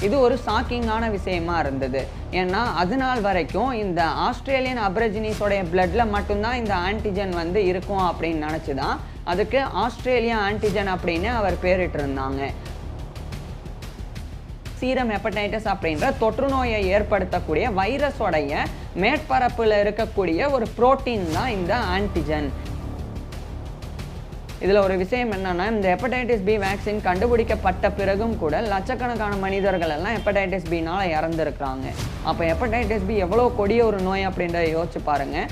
இது ஒரு ஷாக்கிங்கான விஷயமா இருந்தது. ஏன்னா அது நாள் வரைக்கும் இந்த ஆஸ்திரேலியன் அபரிஜினிஸோடைய பிளட்ல மட்டும்தான் இந்த ஆன்டிஜன் வந்து இருக்கும் அப்படின்னு நினச்சி தான் அதுக்கு ஆஸ்திரேலியா ஆன்டிஜன் அப்படின்னு அவர் பேரிட்டு இருந்தாங்க. சீரம் ஹெப்படைட்டிஸ் அப்படின்ற தொற்று நோயை ஏற்படுத்தக்கூடிய வைரஸோடைய மேற்பரப்பில் இருக்கக்கூடிய ஒரு புரோட்டீன் தான் இந்த ஆன்டிஜன். இதில் ஒரு விஷயம் என்னன்னா, இந்த ஹெப்படைட்டிஸ் பி வேக்சின் கண்டுபிடிக்கப்பட்ட பிறகும் கூட லட்சக்கணக்கான மனிதர்கள் எல்லாம் ஹெப்படைட்டிஸ் பினால இறந்துருக்காங்க. அப்போ ஹெப்படைட்டிஸ் பி எவ்வளோ கொடிய ஒரு நோய் அப்படின்றத யோசிச்சு பாருங்க.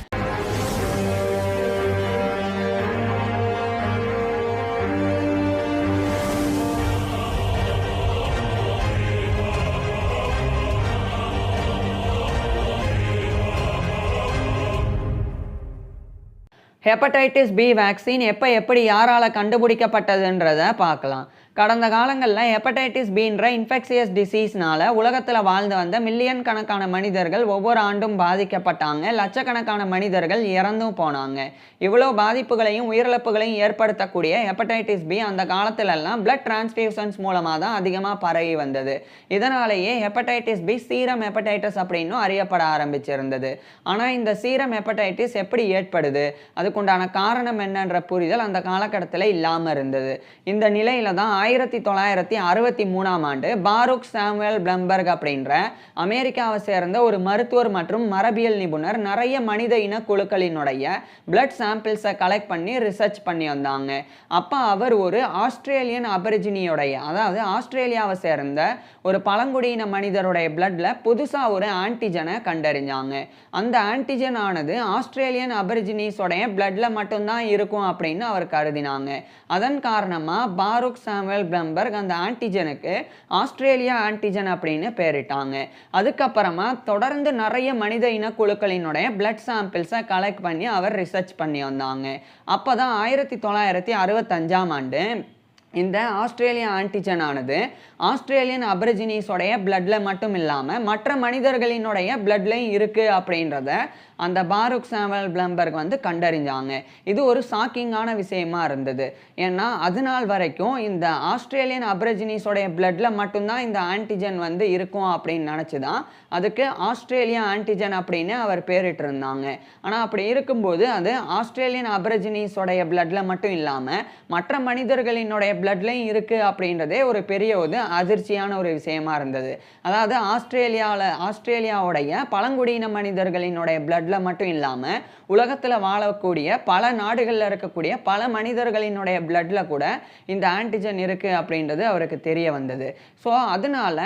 ஹெப்படைட்டிஸ் பி வேக்சின் எப்படி யாரால கண்டுபிடிக்கப்பட்டதுன்றதை பார்க்கலாம். கடந்த காலங்களில் ஹெப்படைட்டிஸ் பின்ற இன்ஃபெக்ஷியஸ் டிசீஸ்னால உலகத்தில் வாழ்ந்து வந்த மில்லியன் கணக்கான மனிதர்கள் ஒவ்வொரு ஆண்டும் பாதிக்கப்பட்டாங்க. லட்சக்கணக்கான மனிதர்கள் இறந்தும் போனாங்க. இவ்வளோ பாதிப்புகளையும் உயிரிழப்புகளையும் ஏற்படுத்தக்கூடிய ஹெப்படைட்டிஸ் பி அந்த காலத்திலெல்லாம் பிளட் டிரான்ஸ்ஃபியூஷன்ஸ் மூலமாக தான் அதிகமாக பரவி வந்தது. இதனாலேயே ஹெப்படைட்டிஸ் பி சீரம் ஹெப்படைட்டிஸ் அப்படின்னும் அறியப்பட ஆரம்பிச்சிருந்தது. ஆனால் இந்த சீரம் ஹெப்படைட்டிஸ் எப்படி ஏற்படுது, அதுக்குண்டான காரணம் என்னன்ற புரிதல் அந்த காலகட்டத்தில் இல்லாமல் இருந்தது. இந்த நிலையில தான் 1963ஆம் ஆண்டு பாரூக் சாமுவேல் பிளம்பர்க் அப்படின்ற அமெரிக்காவை சேர்ந்த ஒரு மருத்துவர் மற்றும் மரபியல் நிபுணர் நிறைய மனித இன குழுக்களினுடைய பிளட் சாம்பிள்ஸை கலெக்ட் பண்ணி ரிசர்ச் பண்ணி வந்தாங்க. அப்போ அவர் ஒரு ஆஸ்திரேலியன் அபரிஜினியோடைய, அதாவது ஆஸ்திரேலியாவை சேர்ந்த ஒரு பழங்குடியின மனிதருடைய பிளட்ல புதுசாக ஒரு ஆன்டிஜனை கண்டறிஞ்சாங்க. அந்த ஆன்டிஜன் ஆனது ஆஸ்திரேலியன் அபரிஜினிஸோடைய பிளட்ல மட்டும்தான் இருக்கும் அப்படின்னு அவர் கருதினாங்க. அதன் காரணமாக பாரூக் சாமுவேல் பிளம்பர்க் அந்த ஆன்டிஜனுக்கு ஆஸ்திரேலியா ஆன்டிஜன் அப்படின்னு பேரிட்டாங்க. அதுக்கப்புறமா தொடர்ந்து நிறைய மனித இனக்குழுக்களினுடைய பிளட் சாம்பிள்ஸை கலெக்ட் பண்ணி அவர் ரிசர்ச் பண்ணி வந்தாங்க. அப்போ தான் 1965ஆம் ஆண்டு இந்த ஆஸ்திரேலியா ஆன்டிஜன் ஆனது ஆஸ்திரேலியன் அபரிஜினிஸோடைய பிளட்ல மட்டும் இல்லாமல் மற்ற மனிதர்களினுடைய பிளட்லையும் இருக்குது அப்படின்றத அந்த பாரூக் சாமுவேல் பிளம்பர்க் வந்து கண்டறிஞ்சாங்க. இது ஒரு ஷாக்கிங்கான விஷயமா இருந்தது. ஏன்னா அது நாள் வரைக்கும் இந்த ஆஸ்திரேலியன் அபரிஜினிஸோடைய பிளட்ல மட்டும்தான் இந்த ஆன்டிஜன் வந்து இருக்கும் அப்படின்னு நினச்சி தான் அதுக்கு ஆஸ்திரேலியா ஆன்டிஜன் அப்படின்னு அவர் பேரிட்டு இருந்தாங்க. ஆனால் அப்படி இருக்கும்போது அது ஆஸ்திரேலியன் அபரிஜினிஸோடைய பிளட்ல மட்டும் இல்லாமல் மற்ற மனிதர்களினுடைய பிளட்லையும் இருக்குது அப்படின்றதே ஒரு பெரிய ஒரு அதிர்ச்சியான ஒரு விஷயமா இருந்தது. அதாவது ஆஸ்திரேலியாவுடைய பழங்குடியின மனிதர்களினுடைய பிளட்ல மட்டும் இல்லாமல் உலகத்தில் வாழக்கூடிய பல நாடுகளில் இருக்கக்கூடிய பல மனிதர்களினுடைய பிளட்ல கூட இந்த ஆன்டிஜன் இருக்குது அப்படின்றது அவருக்கு தெரிய வந்தது. ஸோ அதனால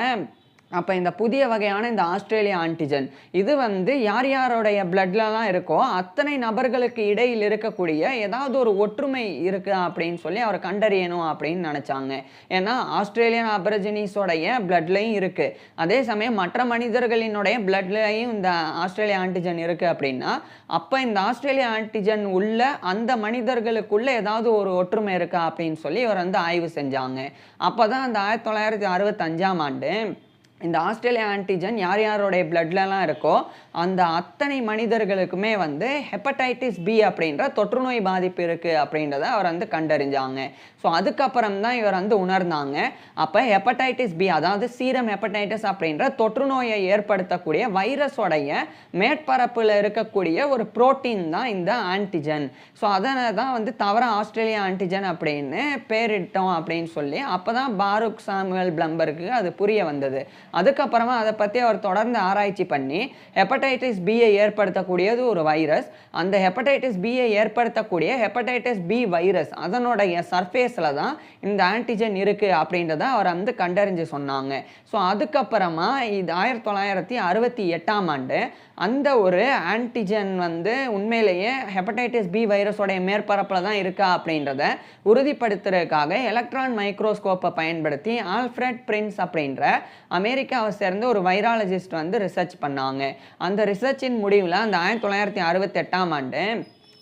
அப்போ இந்த புதிய வகையான இந்த ஆஸ்திரேலியா ஆன்டிஜன் இது வந்து யார் யாரோடைய பிளட்லலாம் இருக்கோ அத்தனை நபர்களுக்கு இடையில் இருக்கக்கூடிய ஏதாவது ஒரு ஒற்றுமை இருக்குது அப்படின்னு சொல்லி அவர் கண்டறியணும் அப்படின்னு நினச்சாங்க. ஏன்னா ஆஸ்திரேலியன் அபரிஜினிஸோடைய பிளட்லையும் இருக்குது, அதே சமயம் மற்ற மனிதர்களினுடைய பிளட்லையும் இந்த ஆஸ்திரேலியா ஆன்டிஜன் இருக்குது அப்படின்னா அப்போ இந்த ஆஸ்திரேலியா ஆன்டிஜன் உள்ள அந்த மனிதர்களுக்குள்ள ஏதாவது ஒரு ஒற்றுமை இருக்கா அப்படின்னு சொல்லி இவர் வந்து ஆய்வு செஞ்சாங்க. அப்போ தான் அந்த 1965ஆம் ஆண்டு இந்த ஆஸ்திரேலியா ஆன்டிஜன் யார் யாரோடைய பிளட்லலாம் இருக்கோ அந்த அத்தனை மனிதர்களுக்குமே வந்து ஹெப்படைட்டிஸ் பி அப்படின்ற தொற்றுநோய் பாதிப்பு இருக்குது அப்படின்றத அவர் வந்து கண்டறிஞ்சாங்க. ஸோ அதுக்கப்புறம் தான் இவர் வந்து உணர்ந்தாங்க. அப்போ ஹெப்படைட்டிஸ் பி, அதாவது சீரம் ஹெப்படைட்டிஸ் அப்படின்ற தொற்றுநோயை ஏற்படுத்தக்கூடிய வைரஸோடைய மேற்பரப்பில் இருக்கக்கூடிய ஒரு புரோட்டீன் தான் இந்த ஆன்டிஜன். ஸோ அதனை தான் வந்து தவிர ஆஸ்திரேலியா ஆன்டிஜன் அப்படின்னு பேரிட்டோம் அப்படின்னு சொல்லி அப்போ தான் பாரூக் சாமுவேல் பிளம்பர்க்கு அது புரிய வந்தது. அதுக்கப்புறமா அதை பற்றி அவர் தொடர்ந்து ஆராய்ச்சி பண்ணி ஹெப்படைட்டிஸ் பியை ஏற்படுத்தக்கூடியது ஒரு வைரஸ், அந்த ஹெப்படைட்டிஸ் பியை ஏற்படுத்தக்கூடிய ஹெப்படைட்டிஸ் பி வைரஸ் அதனுடைய சர்ஃபேஸில் தான் இந்த ஆன்டிஜன் இருக்குது அப்படின்றத அவர் வந்து கண்டறிஞ்சு சொன்னாங்க. ஸோ அதுக்கப்புறமா இது 1968ஆம் ஆண்டு அந்த ஒரு ஆன்டிஜன் வந்து உண்மையிலேயே ஹெப்படைட்டிஸ் பி வைரஸோடைய மேற்பரப்பில் தான் இருக்கா அப்படின்றத உறுதிப்படுத்துறதுக்காக எலக்ட்ரான் மைக்ரோஸ்கோப்பை பயன்படுத்தி ஆல்ஃப்ரெட் பிரின்ஸ் அப்படின்ற அமெரிக்காவை சேர்ந்த ஒரு வைராலஜிஸ்ட் வந்து ரிசர்ச் பண்ணாங்க. அந்த ரிசர்ச்சின் முடிவில் அந்த 1968ஆம் ஆண்டு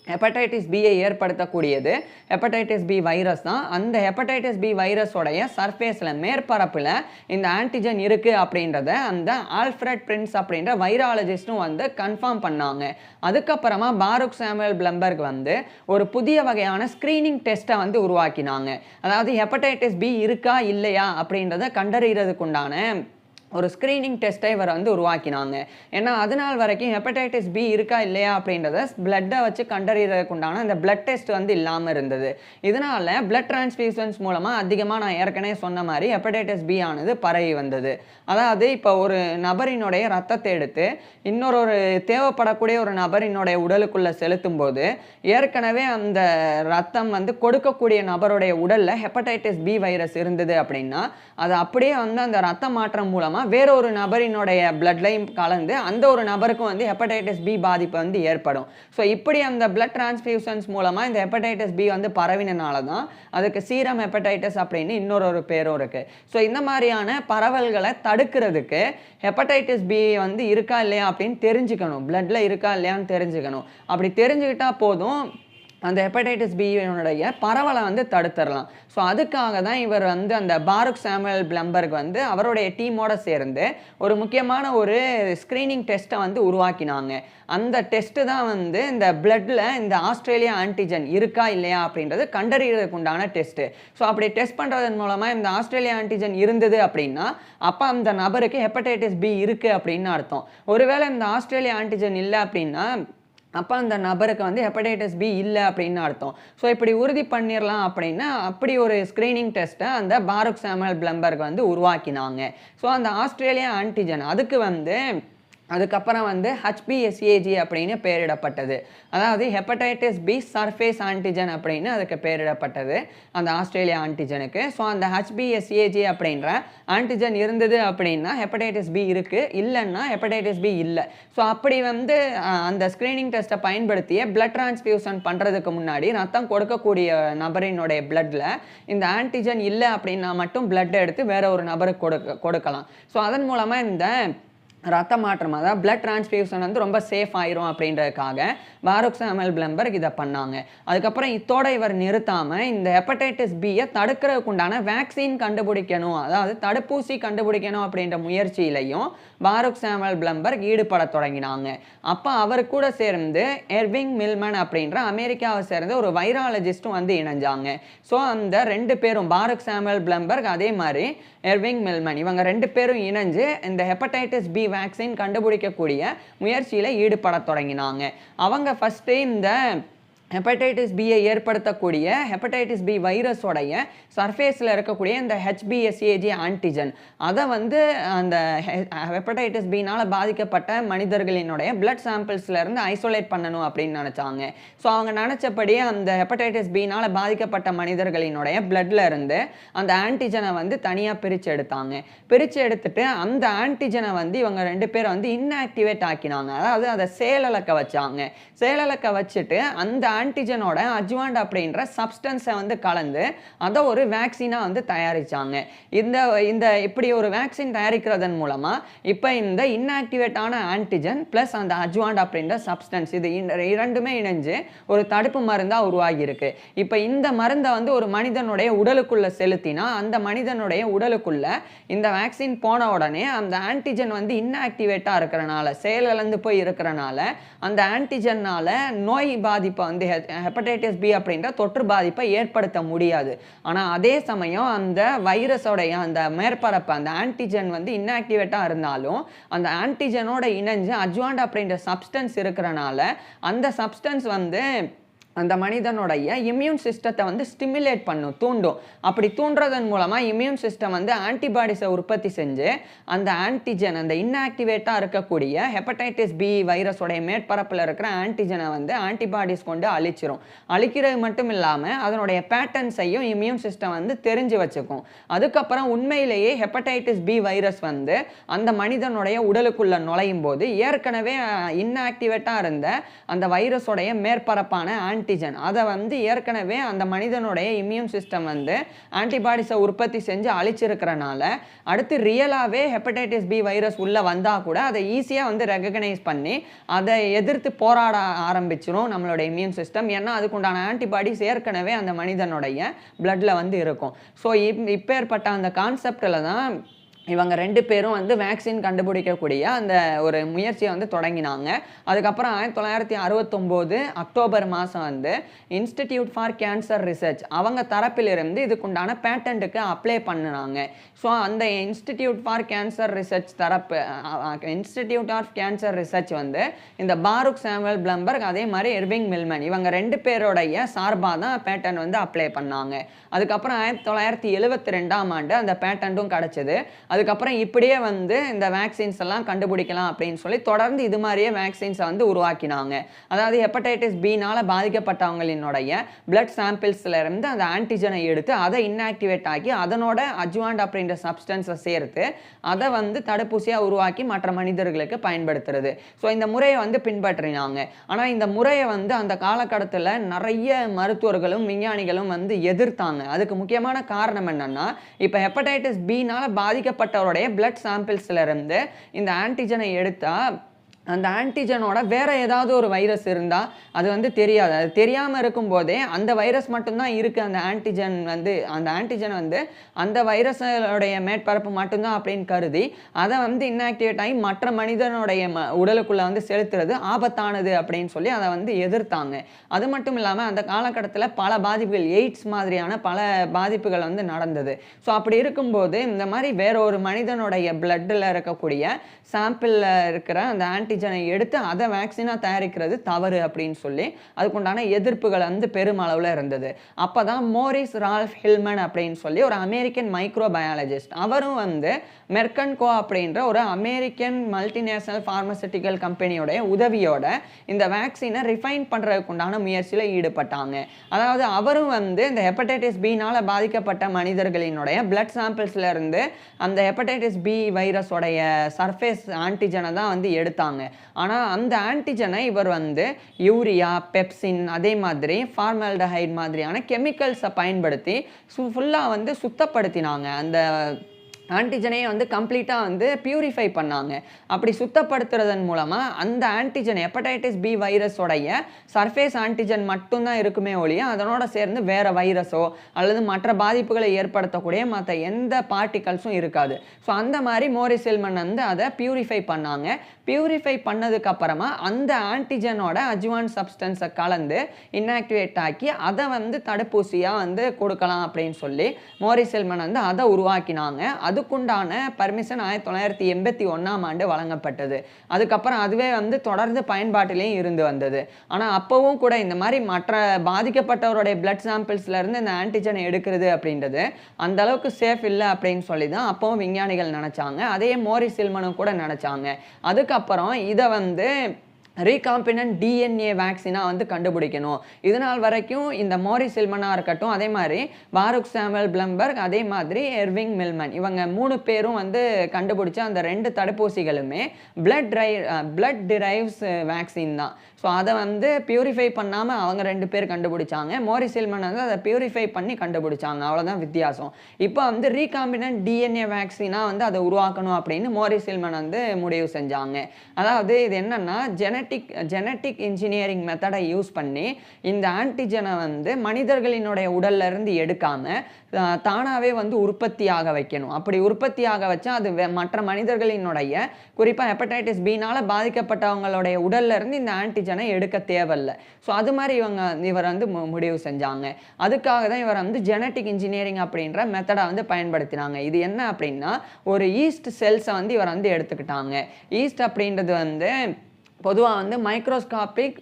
ஹெப்படைட்டிஸ் பியை ஏற்படுத்தக்கூடியது ஹெப்படைட்டிஸ் பி வைரஸ் தான். அந்த ஹெப்படைட்டிஸ் பி வைரஸோடைய சர்ஃபேஸில் மேற்பரப்பில் இந்த ஆன்டிஜன் இருக்குது அப்படின்றத அந்த ஆல்ஃப்ரெட் பிரின்ஸ் அப்படின்ற வைராலஜிஸ்ட்டும் வந்து கன்ஃபார்ம் பண்ணாங்க. அதுக்கப்புறமா பாரூக் சாமுவேல் பிளம்பர்க் வந்து ஒரு புதிய வகையான ஸ்க்ரீனிங் டெஸ்ட்டை வந்து உருவாக்கினாங்க. அதாவது ஹெப்படைட்டிஸ் பி இருக்கா இல்லையா அப்படின்றத கண்டறிகிறதுக்குண்டான ஒரு ஸ்க்ரீனிங் டெஸ்ட்டை இவர் வந்து உருவாக்கினாங்க. ஏன்னா அது நாள் வரைக்கும் ஹெப்படைட்டிஸ் பி இருக்கா இல்லையா அப்படின்றத பிளட்டை வச்சு கண்டறியறதுக்கு உண்டான அந்த பிளட் டெஸ்ட் வந்து இல்லாமல் இருந்தது. இதனால பிளட் டிரான்ஸ்ஃபியூஷன்ஸ் மூலமாக அதிகமாக நான் ஏற்கனவே சொன்ன மாதிரி ஹெப்படைட்டிஸ் பி ஆனது பரவி வந்தது. அதாவது இப்போ ஒரு நபரினுடைய ரத்தத்தை எடுத்து இன்னொரு தேவைப்படக்கூடிய ஒரு நபரினுடைய உடலுக்குள்ளே செலுத்தும் போது ஏற்கனவே அந்த ரத்தம் வந்து கொடுக்கக்கூடிய நபருடைய உடலில் ஹெப்படைட்டிஸ் பி வைரஸ் இருந்தது அப்படின்னா அது அப்படியே வந்து அந்த ரத்த மாற்றம் மூலமாக வேற ஒரு நபரினுடைய பிளட்லையும் கலந்து அந்த ஒரு நபருக்கும் வந்து ஹெப்படைட்டிஸ் பி பாதிப்பு வந்து ஏற்படும். ஸோ இப்படி அந்த பிளட் டிரான்ஸ்ஃபியூஷன்ஸ் மூலமாக இந்த ஹெப்படைட்டிஸ் பி வந்து பரவினால தான் அதுக்கு சீரம் ஹெப்படைட்டிஸ் அப்படின்னு இன்னொரு பேரும் இருக்கு. ஸோ இந்த மாதிரியான பரவல்களை தடுக்கிறதுக்கு ஹெப்படைட்டிஸ் பி வந்து இருக்கா இல்லையா அப்படின்னு தெரிஞ்சுக்கணும், பிளட்ல இருக்கா இல்லையான்னு தெரிஞ்சுக்கணும். அப்படி தெரிஞ்சுக்கிட்டா போதும் அந்த ஹெப்படைட்டிஸ் பியினுடைய பரவலை வந்து தடுத்துடலாம். ஸோ அதுக்காக தான் இவர் வந்து அந்த பாருக் சாமுவேல் பிளம்பர்க் வந்து அவருடைய டீமோட சேர்ந்து ஒரு முக்கியமான ஒரு ஸ்க்ரீனிங் டெஸ்ட்டை வந்து உருவாக்கினாங்க. அந்த டெஸ்ட்டு தான் வந்து இந்த பிளட்டில் இந்த ஆஸ்திரேலியா ஆன்டிஜன் இருக்கா இல்லையா அப்படின்றது கண்டறியறதுக்கு உண்டான டெஸ்ட்டு. ஸோ அப்படி டெஸ்ட் பண்ணுறதன் மூலமாக இந்த ஆஸ்திரேலியா ஆன்டிஜன் இருந்தது அப்படின்னா அப்போ அந்த நபருக்கு ஹெப்படைட்டிஸ் பி இருக்குது அப்படின்னு அர்த்தம். ஒருவேளை இந்த ஆஸ்திரேலியா ஆன்டிஜன் இல்லை அப்படின்னா அப்போ அந்த நபருக்கு வந்து ஹெப்படைட்டிஸ் பி இல்லை அப்படின்னு அர்த்தம். ஸோ இப்படி உறுதி பண்ணிடலாம் அப்படின்னா அப்படி ஒரு ஸ்க்ரீனிங் டெஸ்ட்டை அந்த பாருக் சாமுவேல் பிளம்பர்க் வந்து உருவாக்கினாங்க. ஸோ அந்த ஆஸ்திரேலியா ஆன்டிஜன் அதுக்கு வந்து அதுக்கப்புறம் வந்து HBsAg அப்படின்னு பெயரிடப்பட்டது. அதாவது ஹெப்படைட்டிஸ் பி சர்ஃபேஸ் ஆன்டிஜன் அப்படின்னு அதுக்கு பெயரிடப்பட்டது அந்த ஆஸ்திரேலியா ஆன்டிஜனுக்கு. ஸோ அந்த HBsAg அப்படின்ற ஆன்டிஜன் இருந்தது அப்படின்னா ஹெப்படைட்டிஸ் பி இருக்குது, இல்லைன்னா ஹெப்படைட்டிஸ் பி இல்லை. ஸோ அப்படி வந்து அந்த ஸ்க்ரீனிங் டெஸ்ட்டை பயன்படுத்திய பிளட் டிரான்ஸ்ஃபியூஷன் பண்ணுறதுக்கு முன்னாடி ரத்தம் கொடுக்கக்கூடிய நபரினுடைய பிளட்டில் இந்த ஆன்டிஜன் இல்லை அப்படின்னா மட்டும் பிளட் எடுத்து வேற ஒரு நபருக்கு கொடுக்கலாம். ஸோ அதன் மூலமாக இந்த ரத்த மாற்றம் அதாவது பிளட் டிரான்ஸ்ஃபியூஷன் வந்து ரொம்ப சேஃப் ஆயிரும் அப்படின்றதுக்காக பாருக் சாமுவேல் பிளம்பர்க் இதை பண்ணாங்க. அதுக்கப்புறம் இதோட இவர் நிறுத்தாமல் இந்த ஹெப்படைட்டிஸ் பியை தடுக்கிறதுக்கு உண்டான வேக்சின் கண்டுபிடிக்கணும், அதாவது தடுப்பூசி கண்டுபிடிக்கணும் அப்படின்ற முயற்சியிலையும் பாருக் சாமுவேல் பிளம்பர்க் ஈடுபட தொடங்கினாங்க. அப்போ அவர் கூட சேர்ந்து எர்விங் மில்மன் அப்படின்ற அமெரிக்காவை சேர்ந்த ஒரு வைராலஜிஸ்ட்டும் வந்து இணைஞ்சாங்க. ஸோ அந்த ரெண்டு பேரும் பாருக் சாமுவேல் பிளம்பர்க் அதே மாதிரி எர்விங் மில்மன் இவங்க ரெண்டு பேரும் இணைஞ்சு இந்த ஹெப்படைட்டிஸ் பி வேக்சின் கண்டுபிடிக்கக்கூடிய முயற்சியில் ஈடுபட தொடங்கினாங்க. அவங்க ஃபஸ்ட்டு இந்த ஹெப்படைட்டிஸ் பியை ஏற்படுத்தக்கூடிய ஹெப்படைட்டிஸ் பி வைரஸோடைய சர்ஃபேஸில் இருக்கக்கூடிய இந்த HBsAg ஆன்டிஜன் அதை வந்து அந்த ஹெப்படைட்டிஸ் பினால் பாதிக்கப்பட்ட மனிதர்களினுடைய பிளட் சாம்பிள்ஸ்லேருந்து ஐசோலேட் பண்ணணும் அப்படின்னு நினச்சாங்க. ஸோ அவங்க நினச்சபடி அந்த ஹெப்படைட்டிஸ் பினால் பாதிக்கப்பட்ட மனிதர்களினுடைய பிளட்ல இருந்து அந்த ஆன்டிஜனை வந்து தனியாக பிரித்து எடுத்தாங்க. பிரித்து எடுத்துட்டு அந்த ஆன்டிஜனை வந்து இவங்க ரெண்டு பேரும் வந்து இன்ஆக்டிவேட் ஆக்கினாங்க. அதாவது அதை செயலிழக்க வச்சாங்க. செயலிழக்க வச்சுட்டு அந்த ஆன்டிஜனோட அஜ்வாண்ட் அப்படின்ற சப்ஸ்டன்ஸை வந்து கலந்து அதை ஒரு வேக்சினாக வந்து தயாரித்தாங்க. இந்த இப்படி ஒரு வேக்சின் தயாரிக்கிறதன் மூலமாக இப்போ இந்த இன்ஆக்டிவேட்டான ஆன்டிஜன் ப்ளஸ் அந்த அஜ்வாண்ட் அப்படின்ற சப்ஸ்டன்ஸ் இது இரண்டுமே இணைஞ்சு ஒரு தடுப்பு மருந்தாக உருவாகியிருக்கு. இப்போ இந்த மருந்தை வந்து ஒரு மனிதனுடைய உடலுக்குள்ளே செலுத்தினா அந்த மனிதனுடைய உடலுக்குள்ளே இந்த வேக்சின் போன உடனே அந்த ஆன்டிஜன் வந்து இன்ஆக்டிவேட்டாக இருக்கிறனால செயலிழந்து போய் இருக்கிறனால அந்த ஆன்டிஜனால் நோய் பாதிப்பை வந்து ஹெப்படைட்டிஸ் பி அப்படின்ற தொற்று பாதிப்பை ஏற்படுத்த முடியாது. ஆனால் அதே சமயம் அந்த வைரஸோடைய அந்த மேற்பரப்பு அந்த ஆன்டிஜன் வந்து இன்ஆக்டிவேட்டாக இருந்தாலும் அந்த ஆன்டிஜனோட இணைஞ்சு அஜ்வாண்ட் அப்படின்ற சப்ஸ்டன்ஸ் இருக்கிறனால அந்த சப்ஸ்டன்ஸ் வந்து அந்த மனிதனுடைய இம்யூன் சிஸ்டத்தை வந்து ஸ்டிமுலேட் பண்ணும், தூண்டும். அப்படி தூண்டுறதன் மூலமாக இம்யூன் சிஸ்டம் வந்து ஆன்டிபாடிஸை உற்பத்தி செஞ்சு அந்த ஆன்டிஜன் அந்த இன்ஆக்டிவேட்டாக இருக்கக்கூடிய ஹெப்படைட்டிஸ் பி வைரஸோடைய மேற்பரப்பில் இருக்கிற ஆன்டிஜனை வந்து ஆன்டிபாடிஸ் கொண்டு அழிச்சிரும். அழிக்கிறது மட்டும் இல்லாமல் அதனுடைய பேட்டர்ன்ஸையும் இம்யூன் சிஸ்டம் வந்து தெரிஞ்சு வச்சுக்கும். அதுக்கப்புறம் உண்மையிலேயே ஹெப்படைட்டிஸ் பி வைரஸ் வந்து அந்த மனிதனுடைய உடலுக்குள்ளே நுழையும் போது ஏற்கனவே இன்ஆக்டிவேட்டாக இருந்த அந்த வைரஸோடைய மேற்பரப்பான ஆன்டிஜன் அதை வந்து ஏற்கனவே அந்த மனிதனுடைய இம்யூன் சிஸ்டம் வந்து ஆன்டிபாடிஸை உற்பத்தி செஞ்சு அழிச்சிருக்கிறனால அடுத்து ரியலாகவே ஹெப்படைட்டிஸ் பி வைரஸ் உள்ளே வந்தால் கூட அதை ஈஸியாக வந்து ரெகக்னைஸ் பண்ணி அதை எதிர்த்து போராட ஆரம்பிச்சிடும் நம்மளோட இம்யூன் சிஸ்டம். ஏன்னா அதுக்குண்டான ஆன்டிபாடிஸ் ஏற்கனவே அந்த மனிதனுடைய பிளட்டில் வந்து இருக்கும். ஸோ இப்பேற்பட்ட அந்த கான்செப்டில் தான் இவங்க 2 பேரும் வந்து வேக்சின் கண்டுபிடிக்கக்கூடிய அந்த ஒரு முயற்சியை வந்து தொடங்கினாங்க. அதுக்கப்புறம் 1969 அக்டோபர் மாதம் வந்து இன்ஸ்டிடியூட் ஃபார் கேன்சர் ரிசர்ச் அவங்க தரப்பிலிருந்து இதுக்குண்டான பேட்டன்ட்டுக்கு அப்ளை பண்ணுனாங்க. ஸோ அந்த இன்ஸ்டிடியூட் ஃபார் கேன்சர் ரிசர்ச் தரப்பு இன்ஸ்டிடியூட் ஆஃப் கேன்சர் ரிசர்ச் வந்து இந்த பாருக் சாமுவல் பிளம்பர்க் அதே மாதிரி எர்விங் மில்மன் இவங்க 2 பேருடைய சார்பாக தான் பேட்டன் வந்து அப்ளை பண்ணாங்க. அதுக்கப்புறம் 1972ஆம் ஆண்டு அந்த பேட்டன்ட்டும் கிடச்சிது. அதுக்கப்புறம் இப்படியே வந்து இந்த வேக்சின்ஸ் எல்லாம் கண்டுபிடிக்கலாம் அப்படின்னு சொல்லி தொடர்ந்து இது மாதிரியே வேக்சின்ஸை வந்து உருவாக்கினாங்க. அதாவது ஹெப்படைட்டிஸ் பினால் பாதிக்கப்பட்டவங்களினுடைய பிளட் சாம்பிள்ஸில் இருந்து அந்த ஆன்டிஜனை எடுத்து அதை இன்ஆக்டிவேட் ஆக்கி அதனோட அஜ்வாண்ட் அப்படின்ற சப்ஸ்டன்ஸை சேர்த்து அதை வந்து தடுப்பூசியாக உருவாக்கி மற்ற மனிதர்களுக்கு பயன்படுத்துறது. ஸோ இந்த முறையை வந்து பின்பற்றினாங்க. ஆனால் இந்த முறையை வந்து அந்த காலகட்டத்தில் நிறைய மருத்துவர்களும் விஞ்ஞானிகளும் வந்து எதிர்த்தாங்க. அதுக்கு முக்கியமான காரணம் என்னன்னா, இப்போ ஹெப்படைட்டிஸ் பினால் பாதிக்கப்பட்டவருடைய பிளட் சாம்பிள்ஸ்ல இருந்து இந்த ஆன்டிஜனை எடுத்தா அந்த ஆன்டிஜனோட வேற ஏதாவது ஒரு வைரஸ் இருந்தால் அது வந்து தெரியாது. அது தெரியாமல் இருக்கும்போதே அந்த வைரஸ் மட்டும்தான் இருக்குது. அந்த ஆன்டிஜன் வந்து அந்த வைரஸோடைய மேற்பரப்பு மட்டும்தான் அப்படின்னு கருதி அதை வந்து இன்ஆக்டிவேட் ஆகி மற்ற மனிதனுடைய உடலுக்குள்ளே வந்து செலுத்துறது ஆபத்தானது அப்படின்னு சொல்லி அதை வந்து எதிர்த்தாங்க. அது மட்டும் இல்லாமல் அந்த காலகட்டத்தில் பல பாதிப்புகள் எய்ட்ஸ் மாதிரியான பல பாதிப்புகள் வந்து நடந்தது. ஸோ அப்படி இருக்கும்போது இந்த மாதிரி வேற ஒரு மனிதனுடைய பிளட்டில் இருக்கக்கூடிய சாம்பிளில் இருக்கிற அந்த ஆன்டிஜனை எடுத்து அதை வேக்சினாக தயாரிக்கிறது தவறு அப்படின்னு சொல்லி அதுக்குண்டான எதிர்ப்புகள் வந்து பெருமளவில் இருந்தது. அப்போ தான் மோரிஸ் ரால்ஃப் ஹில்மன் அப்படின்னு சொல்லி ஒரு அமெரிக்கன் மைக்ரோபயாலஜிஸ்ட் அவரும் வந்து மெர்கன்கோ அப்படின்ற ஒரு அமெரிக்கன் மல்டிநேஷனல் ஃபார்மசூட்டிக்கல் கம்பெனியோடைய உதவியோட இந்த வேக்சினை ரிஃபைன் பண்ணுறதுக்குண்டான முயற்சியில் ஈடுபட்டாங்க. அதாவது அவரும் வந்து இந்த ஹெப்படைட்டிஸ் பினால் பாதிக்கப்பட்ட மனிதர்களினுடைய பிளட் சாம்பிள்ஸ்ல இருந்து அந்த ஹெப்படைட்டிஸ் பி வைரஸோடைய சர்ஃபேஸ் ஆன்டிஜனை தான் வந்து எடுத்தாங்க. ஆனால் அந்த ஆன்டிஜனை இவர் வந்து யூரியா, பெப்சின் அதே மாதிரி ஃபார்மால்டிஹைட் மாதிரியான கெமிக்கல்ஸை பயன்படுத்தி ஃபுல்லாக வந்து சுத்தப்படுத்தினாங்க. அந்த ஆன்டிஜனையை வந்து கம்ப்ளீட்டாக வந்து பியூரிஃபை பண்ணாங்க. அப்படி சுத்தப்படுத்துறதன் மூலமாக அந்த ஆன்டிஜன் ஹெப்படைட்டிஸ் பி வைரஸோடைய சர்ஃபேஸ் ஆன்டிஜன் மட்டும்தான் இருக்குமே ஒழிய அதனோட சேர்ந்து வேறு வைரஸோ அல்லது மற்ற பாதிப்புகளை ஏற்படுத்தக்கூடிய மற்ற எந்த பார்ட்டிகல்ஸும் இருக்காது. ஸோ அந்த மாதிரி மோரிஸ் ஹில்மன் வந்து அதை பியூரிஃபை பண்ணாங்க. பியூரிஃபை பண்ணதுக்கப்புறமா அந்த ஆன்டிஜனோட அஜ்வான் சப்ஸ்டன்ஸை கலந்து இன்ஆக்டிவேட் ஆக்கி அதை வந்து தடுப்பூசியாக வந்து கொடுக்கலாம் அப்படின்னு சொல்லி மோரிஸ் ஹில்மன் வந்து அதை உருவாக்கினாங்க. அதுக்குண்டான பர்மிஷன் 1981ஆம் ஆண்டு வழங்கப்பட்டது. அதுக்கப்புறம் அதுவே வந்து தொடர்ந்து பயன்பாட்டிலையும் இருந்து வந்தது. ஆனால் அப்போவும் கூட இந்த மாதிரி மற்ற பாதிக்கப்பட்டவருடைய பிளட் சாம்பிள்ஸ்ல இருந்து இந்த ஆன்டிஜனை எடுக்கிறது அப்படின்றது அந்த அளவுக்கு சேஃப் இல்லை அப்படின்னு சொல்லி தான் அப்பவும் விஞ்ஞானிகள் நினைச்சாங்க. அதே மோரிஸ் ஹில்மனும் கூட நினைச்சாங்க. அதுக்கப்புறம் இதை வந்து ரீகாம்பினன்ட் டிஎன்ஏ வேக்சினாக வந்து கண்டுபிடிக்கணும். இதனால் வரைக்கும் இந்த மோரிஸ் ஹில்மனாக இருக்கட்டும், அதே மாதிரி பாருக் சாமுவல் பிளம்பர்க், அதே மாதிரி எர்விங் மில்மன் இவங்க 3 பேரும் வந்து கண்டுபிடிச்ச அந்த 2 தடுப்பூசிகளுமே பிளட் டிரைவ்ஸ் வேக்சின் தான். ஸோ அதை வந்து பியூரிஃபை பண்ணாமல் அவங்க 2 பேர் கண்டுபிடிச்சாங்க. மோரிஸ் ஹில்மன் வந்து அதை பியூரிஃபை பண்ணி கண்டுபிடிச்சாங்க. அவ்வளோதான் வித்தியாசம். இப்போ வந்து ரீகாம்பினன்ட் டிஎன்ஏ வேக்சினாக வந்து அதை உருவாக்கணும் அப்படின்னு மோரிஸ் ஹில்மன் வந்து முடிவு செஞ்சாங்க. அதாவது இது என்னன்னா ஜெனட்டிக் இன்ஜினியரிங் மெத்தடை யூஸ் பண்ணி இந்த ஆன்டிஜனை வந்து மனிதர்களினுடைய உடல்ல இருந்து எடுக்காம தானாகவே வந்து உற்பத்தியாக வைக்கணும். அப்படி உற்பத்தியாக வச்சா அது மற்ற மனிதர்களினுடைய குறிப்பாக ஹெப்படைட்டிஸ் பினால் பாதிக்கப்பட்டவங்களுடைய உடல்ல இருந்து இந்த ஆன்டிஜனை எடுக்க தேவையில்லை. ஸோ அது மாதிரி இவர் வந்து முடிவு செஞ்சாங்க. அதுக்காக தான் இவர் வந்து ஜெனட்டிக் இன்ஜினியரிங் அப்படின்ற மெத்தடை வந்து பயன்படுத்தினாங்க. இது என்ன அப்படின்னா, ஒரு ஈஸ்ட் செல்ஸை வந்து இவர் வந்து எடுத்துக்கிட்டாங்க. ஈஸ்ட் அப்படின்றது வந்து பொதுவாக வந்து மைக்ரோஸ்காபிக்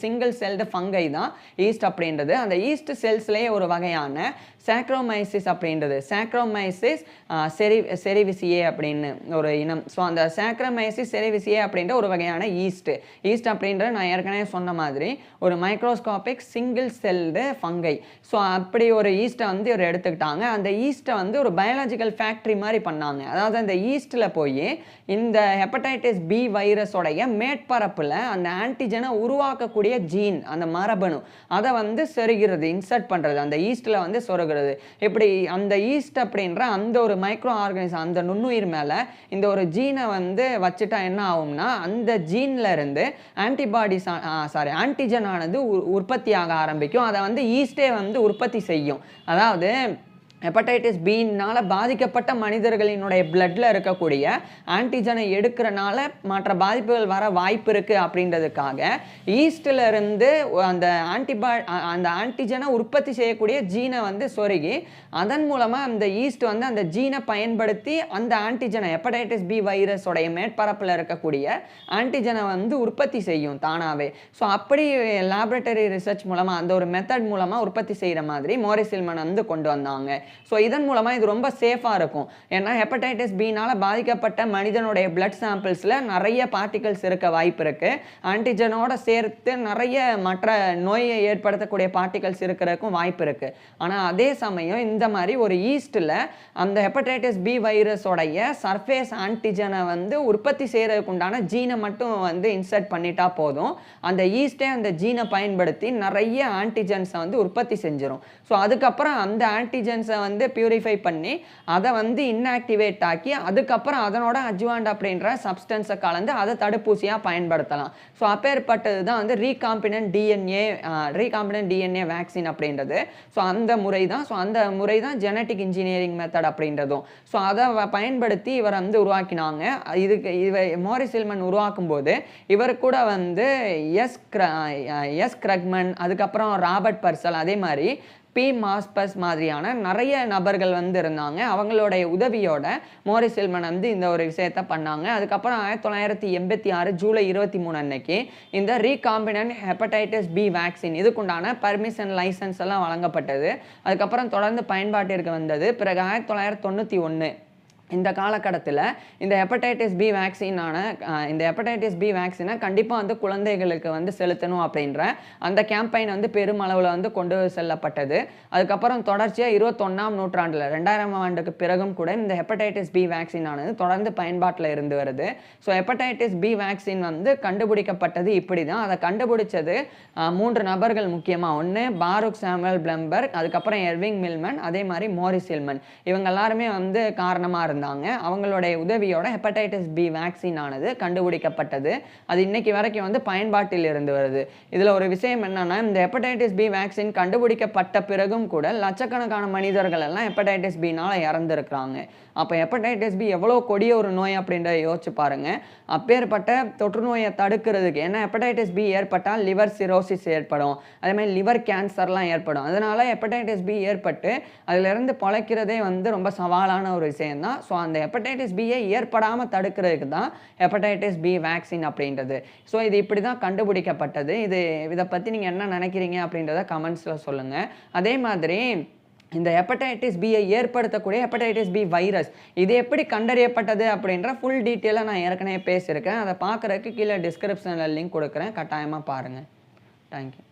சிங்கிள் செல்டு ஃபங்கை தான் ஈஸ்ட் அப்படின்றது. அந்த ஈஸ்ட் செல்ஸ்லேயே ஒரு வகையான சாக்ரோமைசிஸ் அப்படின்றது, சாக்ரோமைசிஸ் செரிவிசியே அப்படின்னு ஒரு இனம். ஸோ அந்த சாக்ரோமைசிஸ் செரிவிசியே அப்படின்ற ஒரு வகையான ஈஸ்ட் அப்படின்ற நான் ஏற்கனவே சொன்ன மாதிரி ஒரு microscopic single celled fungi. So அப்படி ஒரு ஈஸ்ட்டை வந்து இவர் எடுத்துக்கிட்டாங்க. அந்த ஈஸ்ட்டை வந்து ஒரு பயாலஜிக்கல் ஃபேக்ட்ரி மாதிரி பண்ணாங்க. அதாவது அந்த ஈஸ்ட்டில் போய் இந்த ஹெப்படைட்டிஸ் பி வைரஸோடைய மேற்பரப்பில் அந்த ஆன்டிஜனை உருவாக்கக்கூடிய ஜீன், அந்த மரபணு, அதை வந்து சொருகிறது, இன்சர்ட் பண்ணுறது, அந்த ஈஸ்ட்டில் வந்து சொருகிறது. இப்படி அந்த ஈஸ்ட் அப்படின்ற அந்த ஒரு மைக்ரோ ஆர்கானிசம், அந்த நுண்ணுயிர் மேலே இந்த ஒரு ஜீனை வந்து வச்சுட்டா என்ன ஆகும்னா, அந்த ஜீன்ல இருந்து ஆன்டிஜன் ஆனது உற்பத்தி ஆக ஆரம்பிக்கும். அதை வந்து ஈஸ்டே வந்து உற்பத்தி செய்யும். அதாவது ஹெப்படைட்டிஸ் பினால் பாதிக்கப்பட்ட மனிதர்களினுடைய பிளட்டில் இருக்கக்கூடிய ஆன்டிஜனை எடுக்கிறனால மற்ற பாதிப்புகள் வர வாய்ப்பு இருக்குது அப்படின்றதுக்காக ஈஸ்டில் இருந்து அந்த அந்த ஆன்டிஜனை உற்பத்தி செய்யக்கூடிய ஜீனை வந்து சொருகி அதன் மூலமாக அந்த ஈஸ்ட் வந்து அந்த ஜீனை பயன்படுத்தி அந்த ஆன்டிஜனை ஹெப்படைட்டிஸ் பி வைரஸோடைய மேற்பரப்பில் இருக்கக்கூடிய ஆன்டிஜனை வந்து உற்பத்தி செய்யும் தானாகவே. ஸோ அப்படி லேபரட்டரி ரிசர்ச் மூலமாக அந்த ஒரு மெத்தட் மூலமாக உற்பத்தி செய்கிற மாதிரி மோரிஸ் ஹில்மன் வந்து கொண்டு வந்தாங்க. ஸோ இதன் மூலமாக இது ரொம்ப சேஃபாக இருக்கும். ஏன்னா ஹெப்படைட்டிஸ் பினால் பாதிக்கப்பட்ட மனிதனுடைய பிளட் சாம்பிள்ஸில் நிறைய பார்ட்டிகல்ஸ் இருக்க வாய்ப்பு இருக்குது. ஆன்டிஜனோட சேர்த்து நிறைய மற்ற நோயை ஏற்படுத்தக்கூடிய பார்ட்டிகல்ஸ் இருக்கிறதுக்கும் வாய்ப்பு இருக்குது. ஆனால் அதே சமயம் இந்த மாதிரி ஒரு ஈஸ்டில் அந்த ஹெப்படைட்டிஸ் பி வைரஸோடைய சர்ஃபேஸ் ஆன்டிஜனை வந்து உற்பத்தி செய்கிறதுக்கு உண்டான ஜீனை மட்டும் வந்து இன்சர்ட் பண்ணிட்டா போதும். அந்த ஈஸ்டே அந்த ஜீனை பயன்படுத்தி நிறைய ஆன்டிஜன்ஸை வந்து உற்பத்தி செஞ்சிடும். ஸோ அதுக்கப்புறம் அந்த ஆன்டிஜன்ஸை வந்து பியூரிஃபை பண்ணி அதை வந்து இன்ஆக்டிவேட் ஆக்கி அதுக்கப்புறம் அதனோட அஜுவாண்ட் அப்படின்ற சப்ஸ்டன்ஸை கலந்து அதை தடுப்பூசியாக பயன்படுத்தலாம். ஸோ அப்பேற்பட்டது தான் வந்து ரீகாம்பினன்ட் டிஎன்ஏ வேக்சின் அப்படின்றது. ஸோ அந்த முறை தான் ஜெனட்டிக் இன்ஜினியரிங் மெத்தட் அப்படின்றதும். ஸோ அதை பயன்படுத்தி இவர் வந்து உருவாக்கினாங்க. மோரிஸ் ஹில்மன் உருவாக்கும் போது இவர் கூட வந்து எஸ் கிரக்மன், அதுக்கப்புறம் ராபர்ட் பர்சல், அதே மாதிரி பி மாஸ்பஸ் மாதிரியான நிறைய நபர்கள் வந்து இருந்தாங்க. அவங்களுடைய உதவியோட மோரிஸ் ஹில்மன் வந்து இந்த ஒரு விஷயத்த பண்ணாங்க. அதுக்கப்புறம் 1986 ஜூலை 23 அன்னைக்கு இந்த ரீகாம்பினன்ட் ஹெப்படைட்டிஸ் பி வேக்சின் இதுக்குண்டான பர்மிஷன் லைசன்ஸ் எல்லாம் வழங்கப்பட்டது. அதுக்கப்புறம் தொடர்ந்து பயன்பாட்டிற்கு வந்தது. பிறகு 1991 இந்த காலகட்டத்தில் இந்த ஹெப்படைட்டிஸ் பி வேக்சினை கண்டிப்பாக வந்து குழந்தைகளுக்கு வந்து செலுத்தணும் அப்படின்ற அந்த கேம்பெயின் வந்து பெருமளவில் வந்து கொண்டு செல்லப்பட்டது. அதுக்கப்புறம் தொடர்ச்சியாக 21ஆம் நூற்றாண்டில் 2000ஆம் ஆண்டுக்கு பிறகும் கூட இந்த ஹெப்படைட்டிஸ் பி வேக்சின் ஆனது தொடர்ந்து பயன்பாட்டில் இருந்து வருது. ஸோ ஹெப்படைட்டிஸ் பி வேக்சின் வந்து கண்டுபிடிக்கப்பட்டது இப்படி தான். அதை கண்டுபிடிச்சது 3 நபர்கள் முக்கியமாக. ஒன்று பாரூக் சாமுவேல் பிளம்பர்க், அதுக்கப்புறம் எர்விங் மில்மன், அதே மாதிரி மோரிஸ் ஹில்மன். இவங்க எல்லாருமே வந்து காரணமாக இருந்தாங்க. அவங்களுடைய உதவியோட ஹெப்படைட்டிஸ் பி வேக்சின் ஆனது கண்டுபிடிக்கப்பட்டது. அது இன்னைக்கு வரைக்கும் வந்து பயன்பாட்டில் இருந்து வருது. இதில் ஒரு விஷயம் என்னன்னா, இந்த ஹெப்படைட்டிஸ் பி வேக்சின் கண்டுபிடிக்கப்பட்ட பிறகும் கூட லட்சக்கணக்கான மனிதர்கள் எல்லாம் ஹெப்படைட்டிஸ் பினால் இறந்துருக்கிறாங்க. அப்போ ஹெப்படைட்டிஸ் பி எவ்வளோ கொடிய ஒரு நோய் அப்படின்றத யோசிச்சு பாருங்க. அப்பேற்பட்ட தொற்று நோயை தடுக்கிறதுக்கு, ஏன்னா ஹெப்படைட்டிஸ் பி ஏற்பட்டால் லிவர் சிரோசிஸ் ஏற்படும், அதே மாதிரி லிவர் கேன்சர்லாம் ஏற்படும். அதனால ஹெப்படைட்டிஸ் பி ஏற்பட்டு அதிலிருந்து பொழைக்கிறதே வந்து ரொம்ப சவாலான ஒரு விஷயம்தான். ஸோ அந்த ஹெப்படைட்டிஸ் பியை ஏற்படாமல் தடுக்கிறதுக்கு தான் ஹெப்படைட்டிஸ் பி வேக்சின் அப்படின்றது. ஸோ இது இப்படி தான் கண்டுபிடிக்கப்பட்டது. இதை பற்றி நீங்கள் என்ன நினைக்கிறீங்க அப்படின்றத கமெண்ட்ஸில் சொல்லுங்கள். அதே மாதிரி இந்த ஹெப்படைட்டிஸ் பியை ஏற்படுத்தக்கூடிய ஹெப்படைட்டிஸ் பி வைரஸ் இது எப்படி கண்டறியப்பட்டது அப்படின்ற ஃபுல் டீட்டெயிலாக நான் ஏற்கனவே பேசியிருக்கேன். அதை பார்க்குறதுக்கு கீழே டிஸ்கிரிப்ஷனில் லிங்க் கொடுக்குறேன், கட்டாயமாக பாருங்கள். தேங்க்யூ.